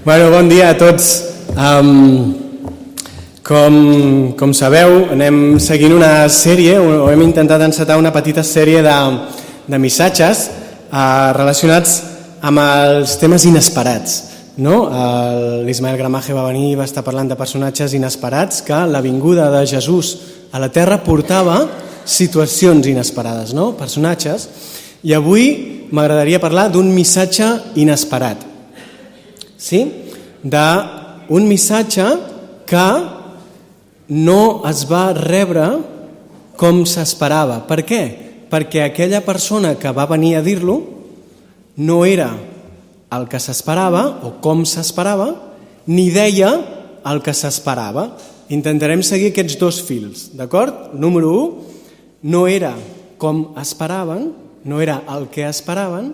Bon dia a tots. Com sabeu, anem seguint una sèrie, o hem intentat encetar una petita sèrie de missatges relacionats amb els temes inesperats. L'Ismael Gramaje va venir i va estar parlant de personatges inesperats que la vinguda de Jesús a la terra portava situacions inesperades, personatges. I avui m'agradaria parlar d'un missatge inesperat. Sí? D'un missatge que no es va rebre com s'esperava. Per què? Perquè aquella persona que va venir a dir-lo no era el que s'esperava o com s'esperava, ni deia el que s'esperava. Intentarem seguir aquests dos fils, d'acord? Número 1, no era com esperaven, no era el que esperaven,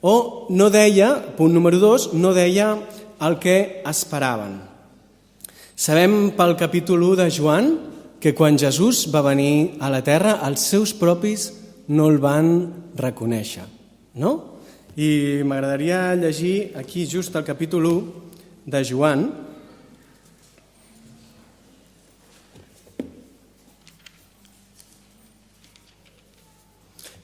o no deia, punt número 2, no deia el que esperaven. Sabem pel capítol 1 de Joan que quan Jesús va venir a la terra, els seus propis no el van reconèixer, no? I m'agradaria llegir aquí just el capítol 1 de Joan.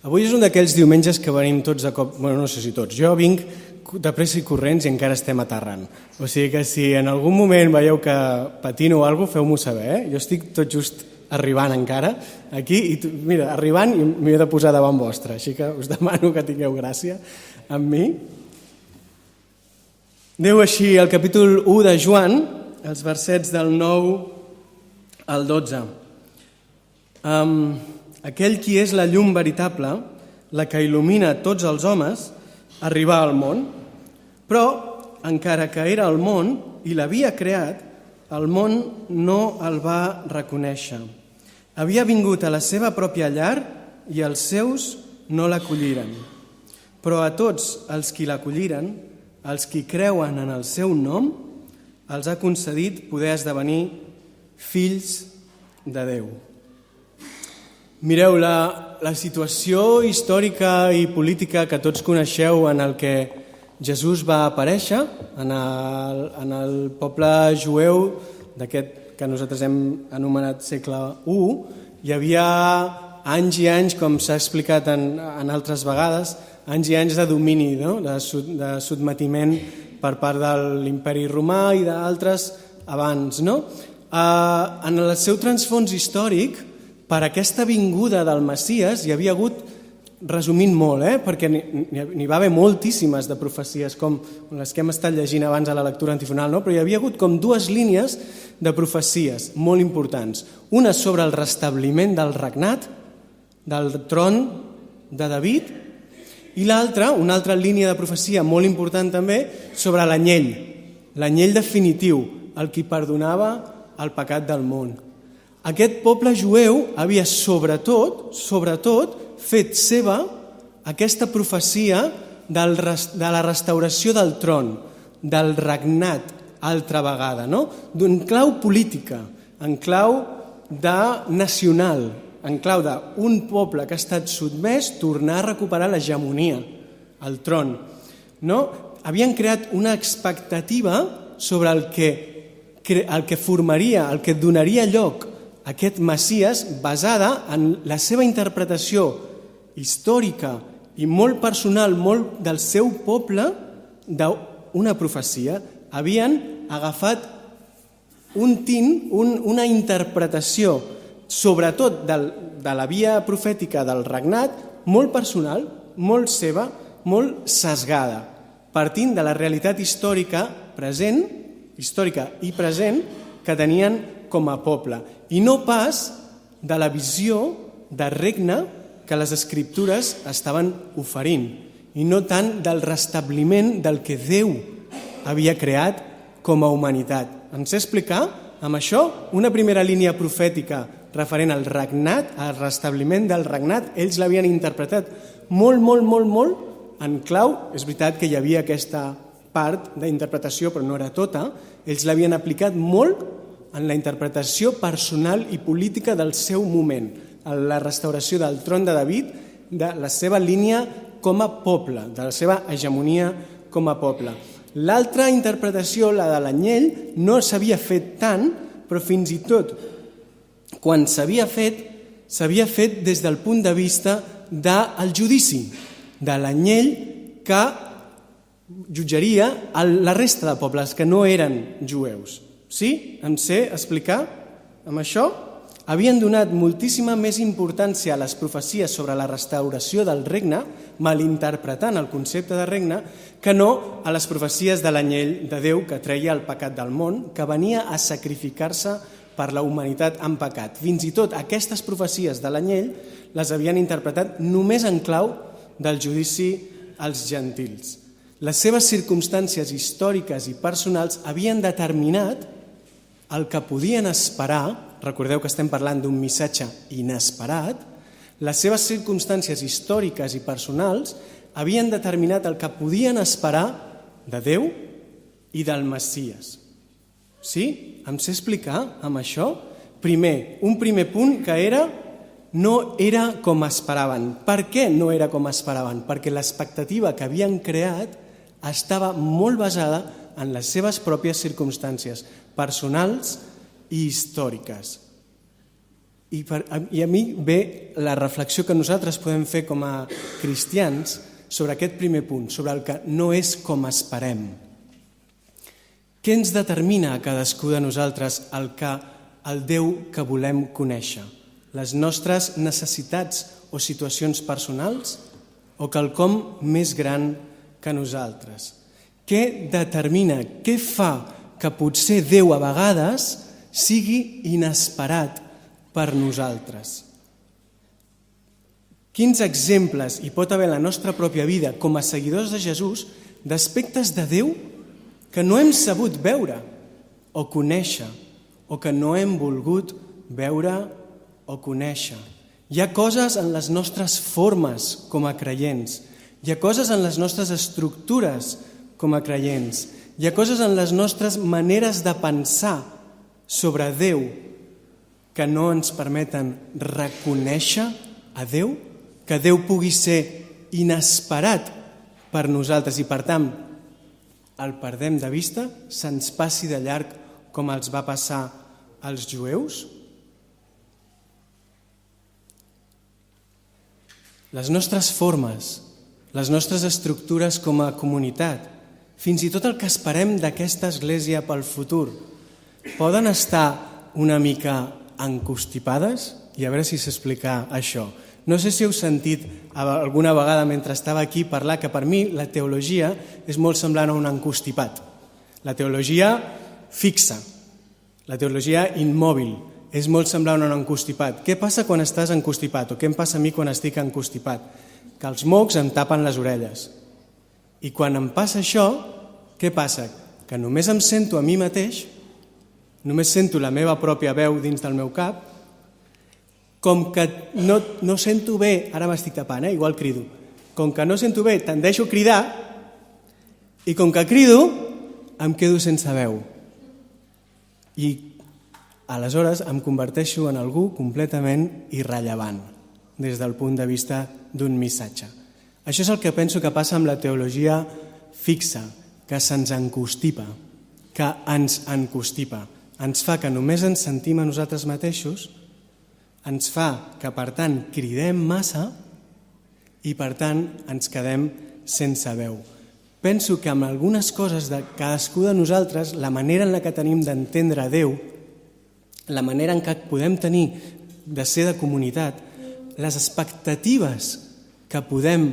Avui és un d'aquells diumenges que venim tots de cop, no sé si tots, jo vinc de pressa i corrents i encara estem aterrant. O sigui que si en algun moment veieu que patino o alguna cosa, feu-m'ho saber. Jo estic tot just arribant encara aquí i mira, arribant i m'he de posar davant vostre, així que us demano que tingueu gràcia amb mi. Aneu així al capítol 1 de Joan, els versets del 9 al 12. Aquell qui és la llum veritable, la que il·lumina tots els homes, arribà al món, però, encara que era al món i l'havia creat, el món no el va reconèixer. Havia vingut a la seva pròpia llar i els seus no l'acolliren. Però a tots els qui l'acolliren, els qui creuen en el seu nom, els ha concedit poder esdevenir fills de Déu. Mireu, la situació històrica i política que tots coneixeu en el que Jesús va aparèixer en el poble jueu d'aquest que nosaltres hem anomenat segle I, hi havia anys i anys, com s'ha explicat en altres vegades, anys i anys de domini, de sotmetiment per part de l'imperi romà i d'altres abans. En el seu transfons històric, per aquesta vinguda del Messies hi havia hagut, resumint molt, perquè n'hi va haver moltíssimes de profecies, com les que hem estat llegint abans a la lectura antifonal, però hi havia hagut com dues línies de profecies molt importants. Una sobre el restabliment del regnat, del tron de David, i l'altra, una altra línia de profecia molt important també, sobre l'anyell definitiu, el qui perdonava el pecat del món. Aquest poble jueu havia sobretot fet seva aquesta profecia de la restauració del tron, del regnat altra vegada, en clau política, en clau nacional, en clau d'un poble que ha estat sotmès, tornar a recuperar l'hegemonia, el tron. Havien creat una expectativa sobre el que formaria, el que donaria lloc aquest Messies, basada en la seva interpretació històrica i molt personal, molt del seu poble, d'una profecia. Havien agafat un tint, una interpretació, sobretot de la via profètica del regnat, molt personal, molt seva, molt sesgada, partint de la realitat històrica i present que tenien com a poble, i no pas de la visió de regne que les Escriptures estaven oferint, i no tant del restabliment del que Déu havia creat com a humanitat. Ens explicar amb això una primera línia profètica referent al regnat, al restabliment del regnat. Ells l'havien interpretat molt en clau. És veritat que hi havia aquesta part d'interpretació, però no era tota. Ells l'havien aplicat molt en la interpretació personal i política del seu moment, en la restauració del tron de David, de la seva línia com a poble, de la seva hegemonia com a poble. L'altra interpretació, la de l'anyell, no s'havia fet tant, però fins i tot quan s'havia fet des del punt de vista del judici, de l'anyell que jutjaria la resta de pobles que no eren jueus. Sí? Em sé explicar amb això? Havien donat moltíssima més importància a les profecies sobre la restauració del regne, malinterpretant el concepte de regne, que no a les profecies de l'anyell de Déu que treia el pecat del món, que venia a sacrificar-se per la humanitat en pecat. Fins i tot aquestes profecies de l'anyell les havien interpretat només en clau del judici als gentils. Les seves circumstàncies històriques i personals havien determinat el que podien esperar. Recordeu que estem parlant d'un missatge inesperat. Les seves circumstàncies històriques i personals havien determinat el que podien esperar de Déu i del Messies. Sí? Em sé explicar amb això? Primer, un primer punt que no era com esperaven. Per què no era com esperaven? Perquè l'expectativa que havien creat estava molt basada en les seves pròpies circumstàncies personals i històriques. I a mi ve la reflexió que nosaltres podem fer com a cristians sobre aquest primer punt, sobre el que no és com esperem. Què ens determina a cadascú de nosaltres el Déu que volem conèixer? Les nostres necessitats o situacions personals o quelcom més gran que nosaltres? Què determina, què fa que potser Déu a vegades sigui inesperat per nosaltres? Quins exemples hi pot haver en la nostra pròpia vida com a seguidors de Jesús d'aspectes de Déu que no hem sabut veure o conèixer o que no hem volgut veure o conèixer? Hi ha coses en les nostres formes com a creients, hi ha coses en les nostres estructures com a creients, hi ha coses en les nostres maneres de pensar sobre Déu que no ens permeten reconèixer a Déu, que Déu pugui ser inesperat per nosaltres i, per tant, el perdem de vista, se'ns passi de llarg com els va passar als jueus? Les nostres formes, les nostres estructures com a comunitat, fins i tot el que esperem d'aquesta església pel futur, poden estar una mica encostipades? I a veure si s'explica això. No sé si heu sentit alguna vegada mentre estava aquí parlar que per mi la teologia és molt semblant a un encostipat. La teologia fixa, la teologia immòbil, és molt semblant a un encostipat. Què passa quan estàs encostipat? O què em passa a mi quan estic encostipat? Que els mocs em tapen les orelles. I quan em passa això, què passa? Que només em sento a mi mateix, només sento la meva pròpia veu dins del meu cap, com que no sento bé, ara m'estic tapant, igual crido, com que no sento bé, tendeixo a cridar, i com que crido, em quedo sense veu. I aleshores em converteixo en algú completament irrellevant des del punt de vista d'un missatge. Això és el que penso que passa amb la teologia fixa, que se'ns encostipa, que ens encostipa. Ens fa que només ens sentim a nosaltres mateixos, ens fa que, per tant, cridem massa i, per tant, ens quedem sense veu. Penso que amb algunes coses de cadascú de nosaltres, la manera en la que tenim d'entendre Déu, la manera en què podem tenir de ser de comunitat, les expectatives que podem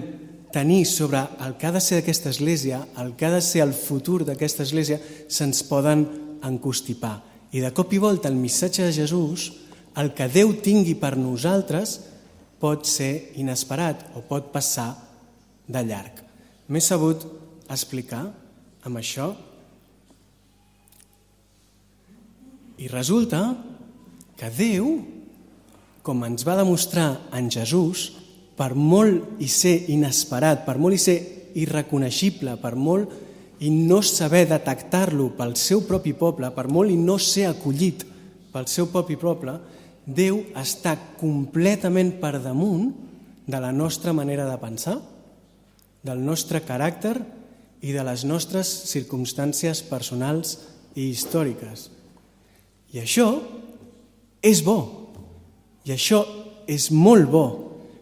tenir sobre el que ha de ser aquesta església, el que ha de ser el futur d'aquesta església, se'ns poden encostipar. I de cop i volta el missatge de Jesús, el que Déu tingui per nosaltres, pot ser inesperat o pot passar de llarg. M'he sabut explicar amb això? I resulta que Déu, com ens va demostrar en Jesús, per molt i ser inesperat, per molt i ser irreconeixible, per molt i no saber detectar-lo pel seu propi poble, per molt i no ser acollit pel seu propi poble, Déu està completament per damunt de la nostra manera de pensar, del nostre caràcter i de les nostres circumstàncies personals i històriques. I això és bo, i això és molt bo,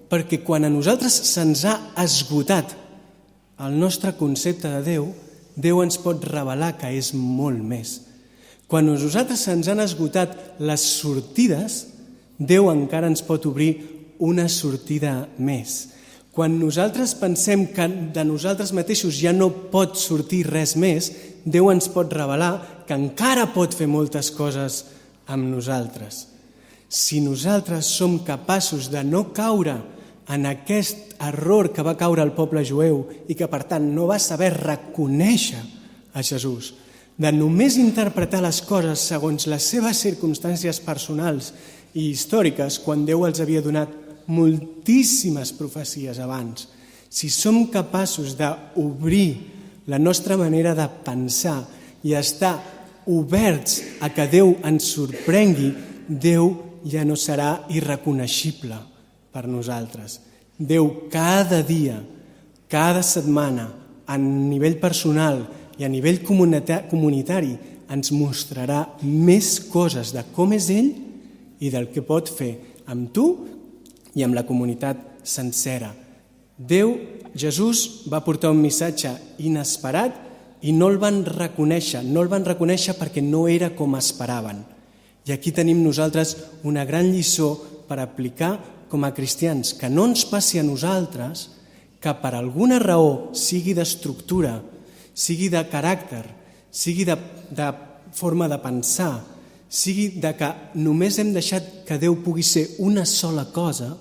perquè quan a nosaltres se'ns ha esgotat el nostre concepte de Déu, Déu ens pot revelar que és molt més. Quan a nosaltres se'ns han esgotat les sortides, Déu encara ens pot obrir una sortida més. Quan nosaltres pensem que de nosaltres mateixos ja no pot sortir res més, Déu ens pot revelar que encara pot fer moltes coses amb nosaltres. Si nosaltres som capaços de no caure en aquest error que va caure el poble jueu i que, per tant, no va saber reconèixer a Jesús, de només interpretar les coses segons les seves circumstàncies personals i històriques, quan Déu els havia donat moltíssimes profecies abans. Si som capaços d'obrir la nostra manera de pensar i estar oberts a que Déu ens sorprengui, Déu ja no serà irreconeixible per nosaltres. Déu cada dia, cada setmana, a nivell personal i a nivell comunitari, ens mostrarà més coses de com és ell i del que pot fer amb tu i amb la comunitat sencera. Jesús va portar un missatge inesperat i no el van reconèixer perquè no era com esperaven. I aquí tenim nosaltres una gran lliçó per aplicar com a cristians, que no ens passi a nosaltres que per alguna raó, sigui d'estructura, sigui de caràcter, sigui de forma de pensar, sigui de que només hem deixat que Déu pugui ser una sola cosa,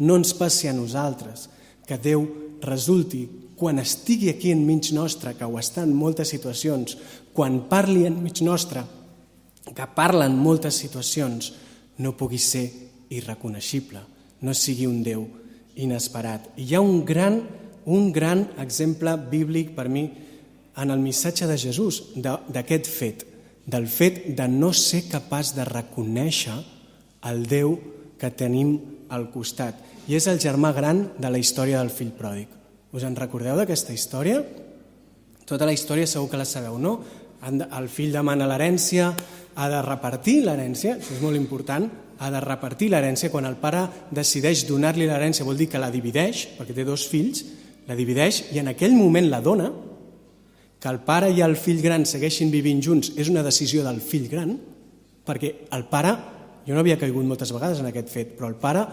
no ens passi a nosaltres, que Déu resulti, quan estigui aquí enmig nostre, que ho està en moltes situacions, quan parli enmig nostre, que parla en moltes situacions, no pugui ser irreconeixible, no sigui un Déu inesperat. I hi ha un gran exemple bíblic per mi en el missatge de Jesús, d'aquest fet, del fet de no ser capaç de reconèixer el Déu que tenim al costat. I és el germà gran de la història del fill pròdig. Us en recordeu d'aquesta història? Tota la història segur que la sabeu, no? El fill demana l'herència, ha de repartir l'herència, això és molt important, ha de repartir l'herència. Quan el pare decideix donar-li l'herència vol dir que la divideix, perquè té 2 fills, la divideix i en aquell moment la dona. Que el pare i el fill gran segueixin vivint junts és una decisió del fill gran, perquè el pare, jo no havia caigut moltes vegades en aquest fet, però el pare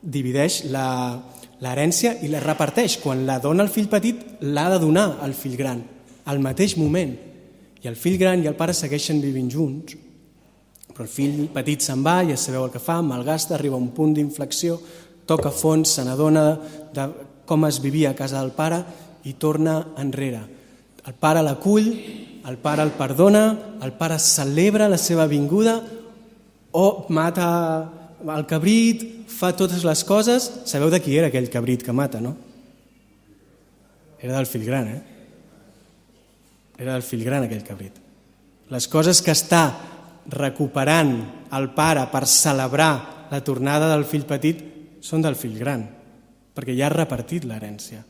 divideix l'herència i la reparteix. Quan la dona al fill petit, l'ha de donar al fill gran, al mateix moment. I el fill gran i el pare segueixen vivint junts, però el fill petit se'n va, ja sabeu el que fa, malgasta, arriba a un punt d'inflexió, toca fons, se n'adona de com es vivia a casa del pare i torna enrere. El pare l'acull, el pare el perdona, el pare celebra la seva vinguda o mata el cabrit, fa totes les coses. Sabeu de qui era aquell cabrit que mata, no? Era del fill gran, Era del fill gran aquell cabrit. Les coses que està recuperant el pare per celebrar la tornada del fill petit són del fill gran, perquè ja ha repartit l'herència.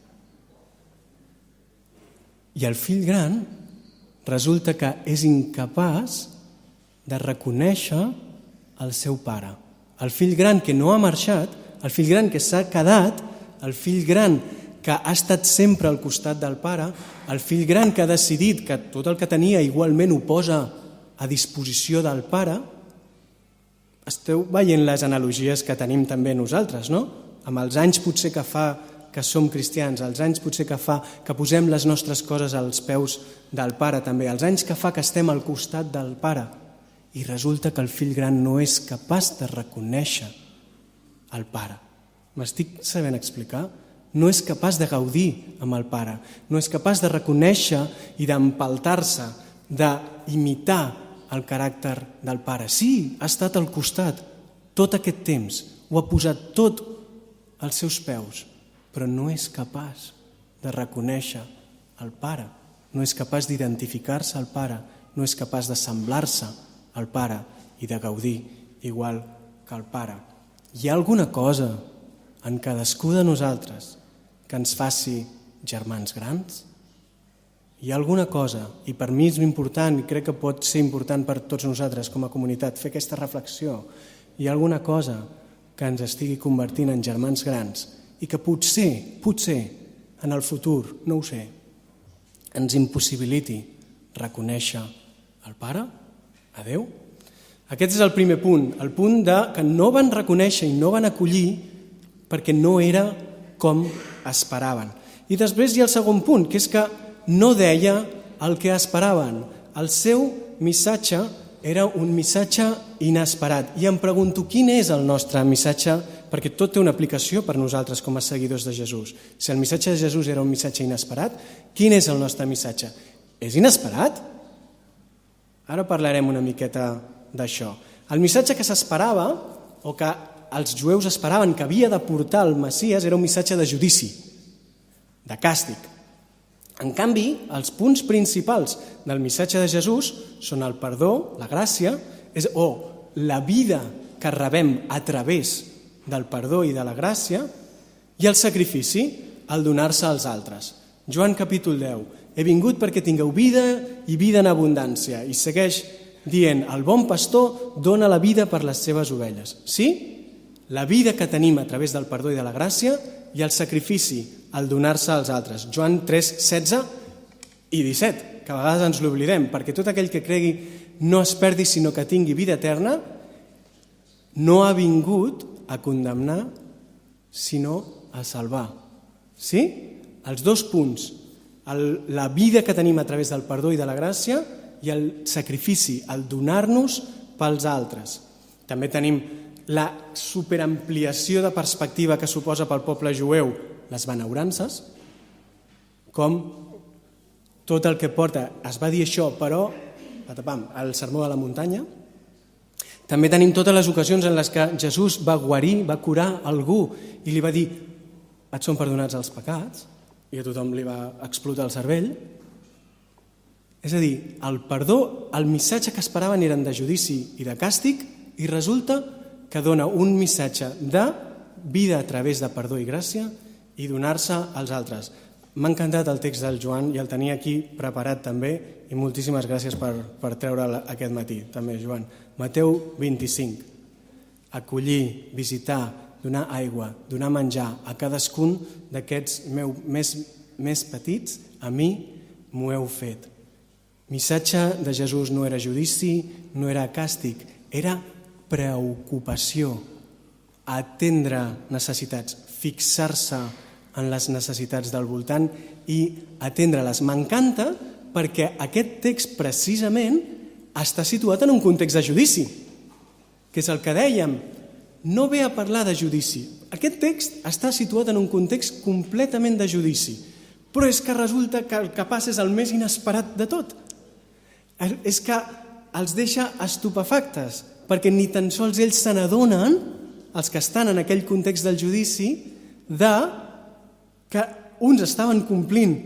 I el fill gran resulta que és incapaç de reconèixer el seu pare. El fill gran que no ha marxat, el fill gran que s'ha quedat, el fill gran que ha estat sempre al costat del pare, el fill gran que ha decidit que tot el que tenia igualment ho posa a disposició del pare. Esteu veient les analogies que tenim també nosaltres, no? Amb els anys potser que fa que som cristians, els anys potser que fa que posem les nostres coses als peus del pare també, els anys que fa que estem al costat del pare, i resulta que el fill gran no és capaç de reconèixer el pare. M'estic sabent explicar? No és capaç de gaudir amb el pare, no és capaç de reconèixer i d'empaltar-se, d'imitar el caràcter del pare. Sí, ha estat al costat tot aquest temps, ho ha posat tot als seus peus, però no és capaç de reconèixer el pare, no és capaç d'identificar-se al pare, no és capaç de semblar-se al pare i de gaudir igual que el pare. Hi ha alguna cosa en cadascú de nosaltres que ens faci germans grans? hi ha alguna cosa, i per mi és important, i crec que pot ser important per tots nosaltres com a comunitat, fer aquesta reflexió, hi ha alguna cosa que ens estigui convertint en germans grans i que potser, en el futur, no ho sé, ens impossibiliti reconèixer el Pare, a Déu? Aquest és el primer punt, el punt que no van reconèixer i no van acollir perquè no era com esperaven. I després hi ha el segon punt, que és que no deia el que esperaven. El seu missatge era un missatge inesperat. I em pregunto, quin és el nostre missatge? Perquè tot té una aplicació per nosaltres com a seguidors de Jesús. Si el missatge de Jesús era un missatge inesperat, quin és el nostre missatge? És inesperat? Ara parlarem una miqueta d'això. El missatge que s'esperava, o que els jueus esperaven que havia de portar el Messies, era un missatge de judici, de càstig. En canvi, els punts principals del missatge de Jesús són el perdó, la gràcia, o la vida que rebem a través del perdó i de la gràcia, i el sacrifici, el donar-se als altres. Joan capítol 10. He vingut perquè tingueu vida i vida en abundància. I segueix dient, el bon pastor dona la vida per les seves ovelles. Sí? La vida que tenim a través del perdó i de la gràcia i el sacrifici, el donar-se als altres. Joan 3, 16 i 17, que a vegades ens l'oblidem, perquè tot aquell que cregui no es perdi, sinó que tingui vida eterna, no ha vingut a condemnar, sinó a salvar. Sí? Els dos punts, la vida que tenim a través del perdó i de la gràcia i el sacrifici, el donar-nos pels altres. També tenim la superampliació de perspectiva que suposa pel poble jueu les benaurances, com tot el que porta, es va dir això, però, el sermó de la muntanya. També tenim totes les ocasions en les que Jesús va guarir, va curar algú i li va dir, et són perdonats els pecats, i a tothom li va explotar el cervell. És a dir, el perdó, el missatge que esperaven eren de judici i de càstig, i resulta que dona un missatge de vida a través de perdó i gràcia i donar-se als altres. M'ha encantat el text del Joan i el tenia aquí preparat també, i moltíssimes gràcies per treure'l aquest matí, també, Joan. Mateu 25. Acollir, visitar, donar aigua, donar menjar a cadascun d'aquests més petits, a mi m'ho heu fet. Missatge de Jesús no era judici, no era càstig, era preocupació, atendre necessitats, fixar-se en les necessitats del voltant i atendre-les. M'encanta perquè aquest text precisament està situat en un context de judici, que és el que dèiem, no ve a parlar de judici. Aquest text està situat en un context completament de judici, però és que resulta que el que passa és el més inesperat de tot. És que els deixa estupefactes, perquè ni tan sols ells se n'adonen, els que estan en aquell context del judici, que uns estaven complint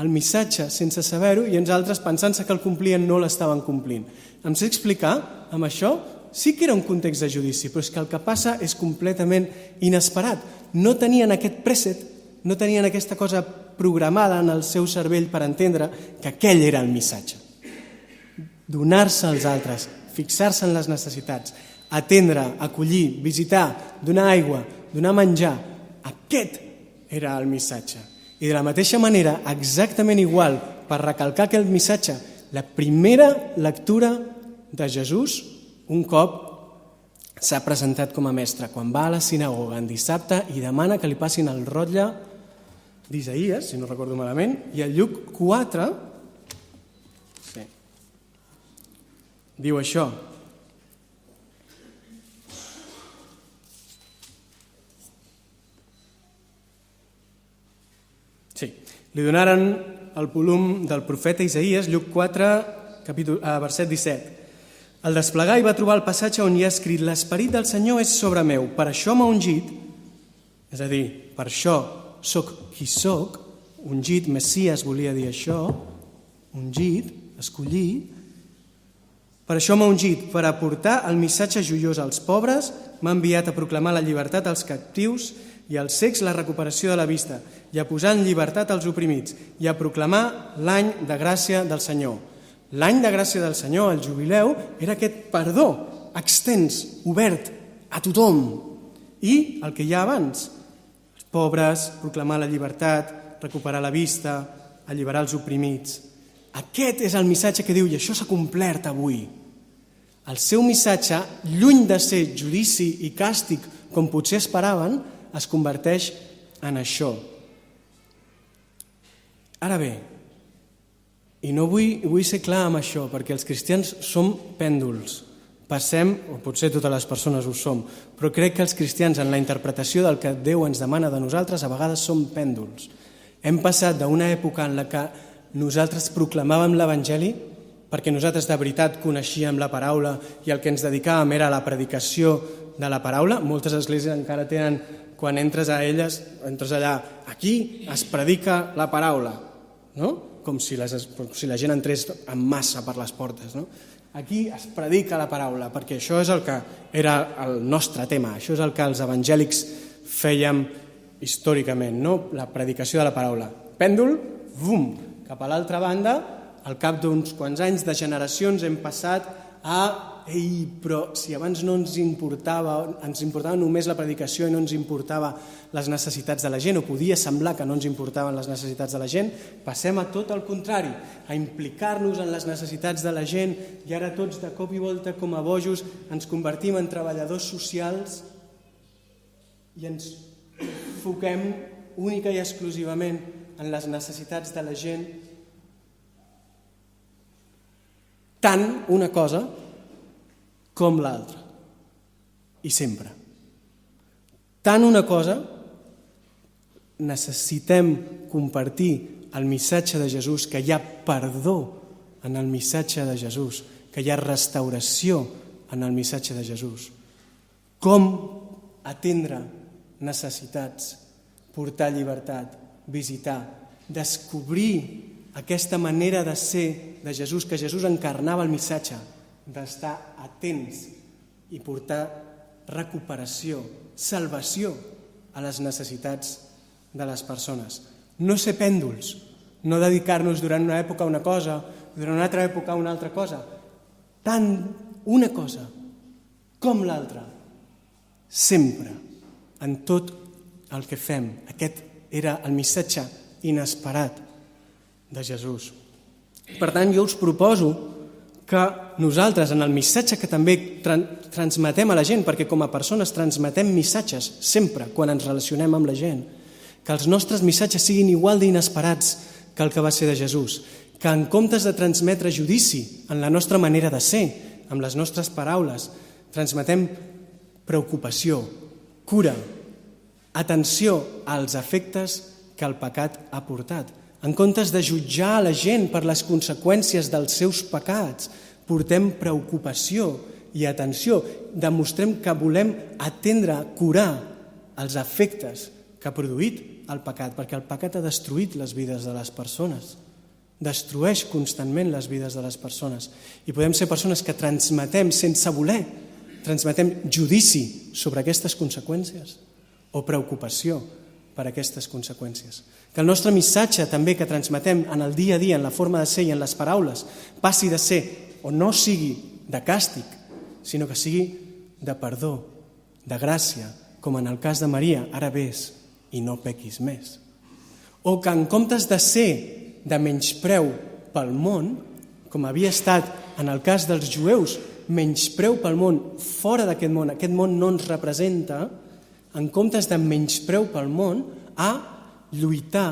el missatge sense saber-ho i els altres, pensant-se que el complien, no l'estaven complint. Em sé explicar amb això? Sí que era un context de judici, però és que el que passa és completament inesperat. No tenien aquest preset, no tenien aquesta cosa programada en el seu cervell per entendre que aquell era el missatge. Donar-se als altres, fixar-se en les necessitats, atendre, acollir, visitar, donar aigua, donar menjar. Aquest era el missatge. I de la mateixa manera, exactament igual, per recalcar aquell missatge, la primera lectura de Jesús, un cop s'ha presentat com a mestre, quan va a la sinagoga en dissabte i demana que li passin el rotlle d'Isaïes, si no recordo malament, i el Lluc 4 diu això. Sí, li donaren el volum del profeta Isaïes, Lluc 4, verset 17. Al desplegar hi va trobar el passatge on hi ha escrit «L'esperit del Senyor és sobre meu, per això m'ha ungit», és a dir, per això soc qui soc, ungit, Messies volia dir això, ungit, escollit, per això m'ha ungit, per aportar el missatge joiós als pobres, m'ha enviat a proclamar la llibertat als captius i als cecs la recuperació de la vista, i a posar en llibertat els oprimits, i a proclamar l'any de gràcia del Senyor. L'any de gràcia del Senyor, el jubileu, era aquest perdó extens, obert a tothom. I el que hi ha abans, els pobres, proclamar la llibertat, recuperar la vista, alliberar els oprimits. Aquest és el missatge que diu, i això s'ha complert avui. El seu missatge, lluny de ser judici i càstig, com potser esperaven, es converteix en això. Ara bé, i no vull ser clar amb això, perquè els cristians som pèndols. Passem, o potser totes les persones ho som, però crec que els cristians en la interpretació del que Déu ens demana de nosaltres a vegades som pèndols. Hem passat d'una època en la que nosaltres proclamàvem l'Evangeli perquè nosaltres de veritat coneixíem la paraula i el que ens dedicàvem era la predicació de la paraula. Moltes esglésies encara tenen, quan entres a elles, entres allà, aquí es predica la paraula, no? Com si la gent entrés en massa per les portes, no? Aquí es predica la paraula, perquè això és el que era el nostre tema, això és el que els evangèlics fèiem històricament, no? La predicació de la paraula. Pèndol, bum, cap a l'altra banda, al cap d'uns quants anys de generacions hem passat a però si abans no ens importava només la predicació i no ens importava les necessitats de la gent, o podia semblar que no ens importaven les necessitats de la gent, passem a tot el contrari, a implicar-nos en les necessitats de la gent, i ara tots de cop i volta com a bojos ens convertim en treballadors socials i ens foquem única i exclusivament en les necessitats de la gent, tant una cosa com l'altra, i sempre. Tant una cosa, necessitem compartir el missatge de Jesús, que hi ha perdó en el missatge de Jesús, que hi ha restauració en el missatge de Jesús. Com atendre necessitats, portar llibertat, visitar, descobrir aquesta manera de ser de Jesús, que Jesús encarnava el missatge, d'estar atents i portar recuperació, salvació a les necessitats de les persones. No ser pèndols, no dedicar-nos durant una època a una cosa, durant una altra època a una altra cosa. Tant una cosa com l'altra, sempre, en tot el que fem. Aquest era el missatge inesperat de Jesús. Per tant, jo us proposo que nosaltres, en el missatge que també transmetem a la gent, perquè com a persones transmetem missatges sempre quan ens relacionem amb la gent, que els nostres missatges siguin igual d'inesperats que el que va ser de Jesús, que en comptes de transmetre judici en la nostra manera de ser, amb les nostres paraules, transmetem preocupació, cura, atenció als efectes que el pecat ha portat. En comptes de jutjar la gent per les conseqüències dels seus pecats, portem preocupació i atenció, demostrem que volem atendre, curar els efectes que ha produït el pecat, perquè el pecat ha destruït les vides de les persones, destrueix constantment les vides de les persones. I podem ser persones que transmetem sense voler, transmetem judici sobre aquestes conseqüències o preocupació per aquestes conseqüències. Que el nostre missatge també que transmetem en el dia a dia, en la forma de ser i en les paraules, passi de ser o no sigui de càstig, sinó que sigui de perdó, de gràcia, com en el cas de Maria, ara vés i no pequis més. O que en comptes de ser de menyspreu pel món, com havia estat en el cas dels jueus, menyspreu pel món fora d'aquest món no ens representa, en comptes de menyspreu pel món, a lluitar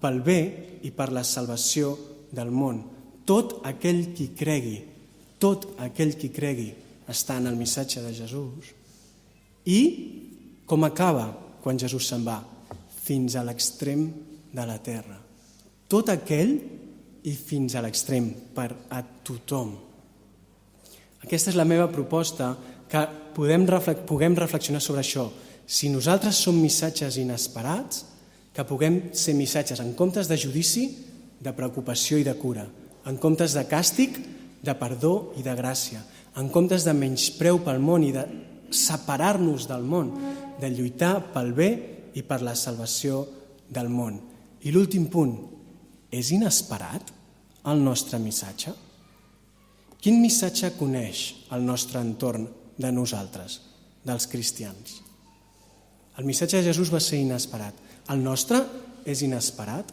pel bé i per la salvació del món. Tot aquell qui cregui està en el missatge de Jesús. I com acaba quan Jesús se'n va? Fins a l'extrem de la terra. Tot aquell i fins a l'extrem, per a tothom. Aquesta és la meva proposta, que puguem reflexionar sobre això. Si nosaltres som missatges inesperats, que puguem ser missatges en comptes de judici, de preocupació i de cura, en comptes de càstig, de perdó i de gràcia, en comptes de menyspreu pel món i de separar-nos del món, de lluitar pel bé i per la salvació del món. I l'últim punt, és inesperat el nostre missatge? Quin missatge coneix el nostre entorn de nosaltres, dels cristians? El missatge de Jesús va ser inesperat. El nostre és inesperat?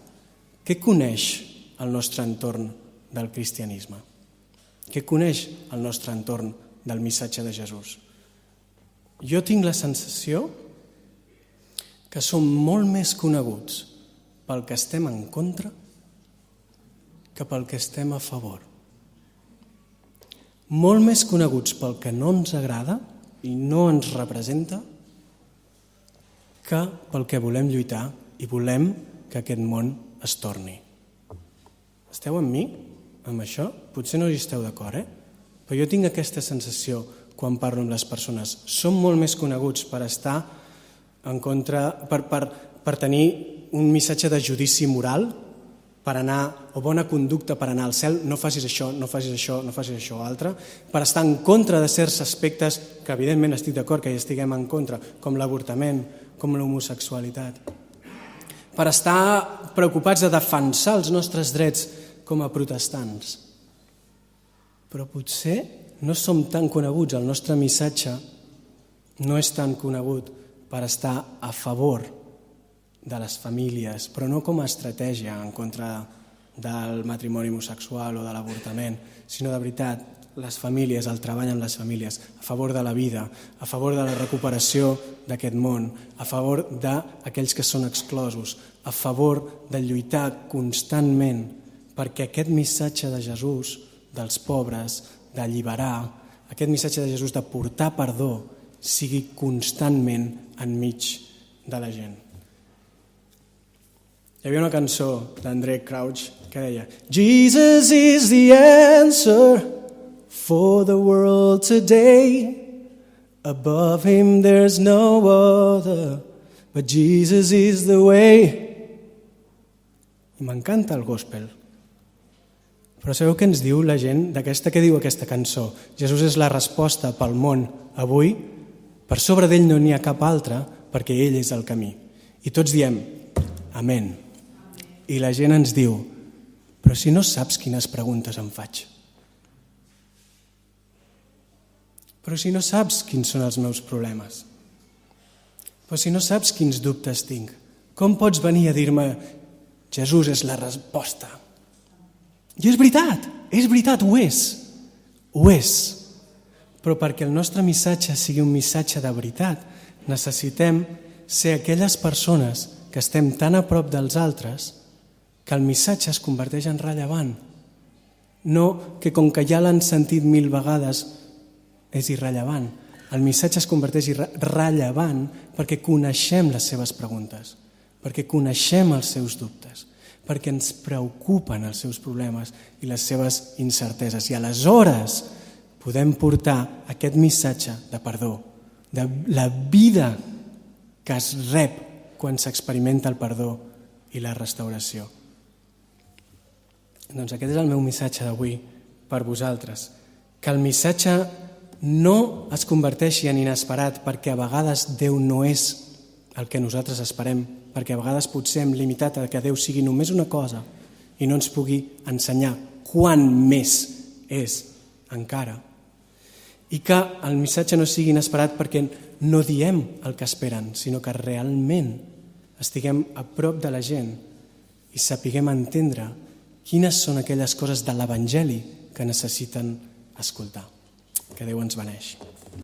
Què coneix el nostre entorn del cristianisme? Què coneix el nostre entorn del missatge de Jesús? Jo tinc la sensació que som molt més coneguts pel que estem en contra que pel que estem a favor. Molt més coneguts pel que no ens agrada i no ens representa que pel que volem lluitar i volem que aquest món es torni. Esteu amb mi, amb això? Potser no hi esteu d'acord, Però jo tinc aquesta sensació quan parlo amb les persones. Som molt més coneguts per estar en contra, per tenir un missatge de judici moral, per anar, o bona conducta per anar al cel, no facis això, no facis això, no facis això o altre, per estar en contra de certs aspectes que evidentment estic d'acord que hi estiguem en contra, com l'avortament, com l'homosexualitat, per estar preocupats de defensar els nostres drets com a protestants. Però potser no som tan coneguts, el nostre missatge no és tan conegut per estar a favor de les famílies, però no com a estratègia en contra del matrimoni homosexual o de l'avortament, sinó de veritat, les famílies, el treball amb les famílies, a favor de la vida, a favor de la recuperació d'aquest món, a favor d'aquells que són exclosos, a favor de lluitar constantment perquè aquest missatge de Jesús, dels pobres, d'alliberar, aquest missatge de Jesús de portar perdó, sigui constantment enmig de la gent. Hi havia una cançó d'André Crouch que deia Jesus is the answer for the world today. Above him there's no other, but Jesus is the way. I m'encanta el gospel. Però sabeu què ens diu la gent d'aquesta? Què diu aquesta cançó? Jesús és la resposta pel món avui. Per sobre d'ell no n'hi ha cap altre, perquè ell és el camí. I tots diem, amén. I la gent ens diu, però si no saps quines preguntes em faig. Però si no saps quins són els meus problemes. Però si no saps quins dubtes tinc. Com pots venir a dir-me, Jesús és la resposta? I és veritat, ho és. Ho és. Però perquè el nostre missatge sigui un missatge de veritat, necessitem ser aquelles persones que estem tan a prop dels altres que el missatge es converteix en rellevant. No que com que ja l'han sentit 1000 vegades és irrellevant. El missatge es converteix rellevant perquè coneixem les seves preguntes, perquè coneixem els seus dubtes, perquè ens preocupen els seus problemes i les seves incerteses. I aleshores podem portar aquest missatge de perdó, de la vida que es rep quan s'experimenta el perdó i la restauració. Doncs aquest és el meu missatge d'avui per vosaltres, que el missatge no es converteixi en inesperat perquè a vegades Déu no és el que nosaltres esperem, perquè a vegades potser hem limitat a que Déu sigui només una cosa i no ens pugui ensenyar quant més és encara. I que el missatge no sigui inesperat perquè no diem el que esperen, sinó que realment estiguem a prop de la gent i sapiguem entendre quines són aquelles coses de l'Evangeli que necessiten escoltar. Que Déu ens beneixi.